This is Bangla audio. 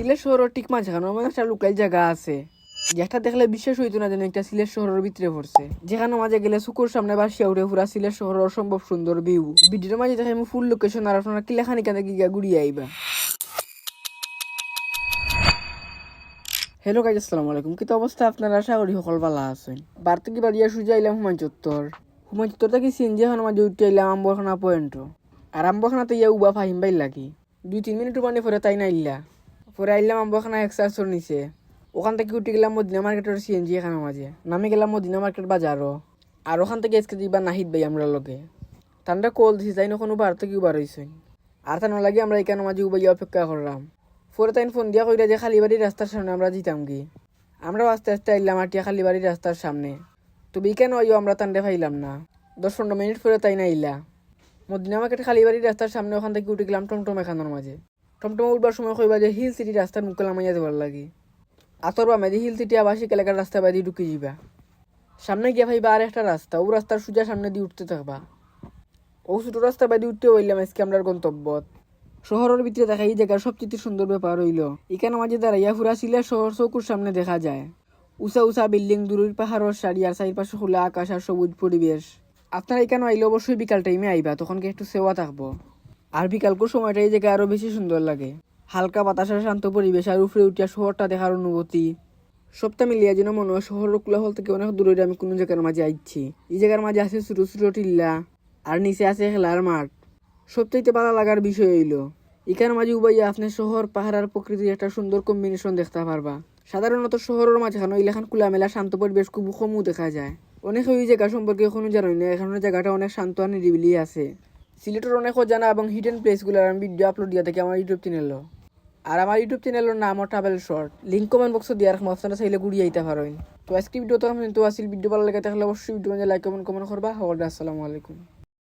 সিলেট শহরের ঠিক মাঝখানে এমন একটা লোকাল জায়গা আছে যেটা দেখলে বিশ্বাস হইতো না যেন একটা সিলেট শহরের ভিতরে পড়ছে, যেখানে মাঝে গেলে চুকুর সামনে বাসিয়া উঠে পুরা সিলেট শহরের অসম্ভব সুন্দর ভিউ। ভিডিওর মাঝে দেখে আমি ফুল লোকেশন আর আপনারা কিলাখানি কেন গিয়া ঘুরিয়ে আইবা। হ্যালো গাইজ, আসসালামু আলাইকুম। কিন্তু অবস্থা আপনারা আশা করি সকল ভালো আছেন। বার থেকে বাড়িয়া সুজা আইলাম হুমায়ুন চত্বর থেকে সিএনজি এখন মাঝে উঠে আইলাম আম্বরখানা পয়েন্ট। আর আম্বরখানাতে ইয়া উবা ফাহিম বাইর লাগি 2-3 মিনিট মানে পরে তাই না ইল্লা পরে আইলাম আম্বরখানা এক্সারসোর নিচে। ওখান থেকে উঠে গেলাম মদিনা মার্কেটের সিএনজি এখানে মাঝে নামে গেলাম মদিনা মার্কেট বাজারও। আর ওখান থেকে আজকে দিবা নাহিদ ভাই আমরা লগে তান্ডা কল দিছি তাই না কোনো বার থেকে উবার হয়েছে। আর তা নলাগে আমরা এখানে মাঝে উবাইয়া অপেক্ষা করলাম। পরে তাই ফোন দিয়া কইরা যে খালিবাড়ির রাস্তার সামনে আমরা জিতাম কি। আমরাও আস্তে আস্তে আইলাম আটিয়া খালিবাড়ির রাস্তার সামনে। তবে কেন আইও আমরা তান্ডে পাইলাম না। 10-15 মিনিট পরে তাই না ইলা মদিনা মার্কেট খালিবাড়ির রাস্তার সামনে। ওখান থেকে উঠে গেলাম টমটম এখানোর মাঝে। টমটমে উঠবার সময় কইবা যে হিল সিটি রাস্তার মুখ লামাইয়া দেবার লাগে। আতর বা মেদি হিল সিটি আবাসিক এলাকার রাস্তা বাদি ঢুকে যাবা। সামনে গিয়া ভাইবা আর একটা রাস্তা, ও রাস্তার সোজা সামনে দিয়ে উঠতে থাকবা। ও ছোট রাস্তা বাদি উঠতে হইলাম আজকে আমরার গন্তব্যত। শহরের ভিতরে দেখা এই জায়গার সবচেয়ে সুন্দর ব্যাপার হইল এখানে মাঝে দাঁড়াইয়া ফুরা সিলেট শহর চৌকুর সামনে দেখা যায়। উঁচা উঁচা বিল্ডিং, দূরের পাহাড়ের সারি আর চারিপাশে খোলা আকাশ আর সবুজ পরিবেশ। আপনারা এখানে আইলে অবশ্যই বিকাল টাইমে আইবা, তখন কি একটু সেওয়া থাকবো। আর বিকালকুর সময়টা এই জায়গায় আরো বেশি সুন্দর লাগে। হালকা বাতাসের শান্ত পরিবেশ আর উপরে উঠিয়া শহরটা দেখার অনুভূতি সবটা মিলিয়ে যেন মনে হয় শহরের কোলাহল থেকে অনেক দূরে আমি কোনো জায়গার মাঝে আইছি। এই জায়গার মাঝে আছে ছোট ছোট টিল্লা আর নিচে আছে খেলার মাঠ। সবচাইতে ভালো লাগার বিষয় হইল এখানে মাঝে উবাইয়া আপনি শহর, পাহাড় আর প্রকৃতির একটা সুন্দর কম্বিনেশন দেখতে পারবা। সাধারণত শহরের মাঝখানে ইলাখান খোলামেলা শান্ত পরিবেশ খুব কমও দেখা যায়। অনেকে ওই জায়গা সম্পর্কে এখনো জানোই না। এখানের জায়গাটা অনেক শান্ত আর নিরিবিলি আছে। সিলেটের অনেক অজানা এবং হিডেন প্লেসগুলোর আমি ভিডিও আপলোড দিয়া থাকি আমার ইউটিউব চ্যানেলও। আর আমার ইউটিউব চ্যানেলের নাম ট্রাভেল শর্ট, লিঙ্ক কমেন্ট বক্সে দিয়ে রাখবো, আপনারা চাইলে ঘুরিয়ে আইতে পারেন। তো আজকে ভিডিও তো আমি আসিল ভিডিও ভালো লাগে থাকলে অবশ্যই ভিডিও লাইক কমেন্ট করবা। আসসালামু আলাইকুম।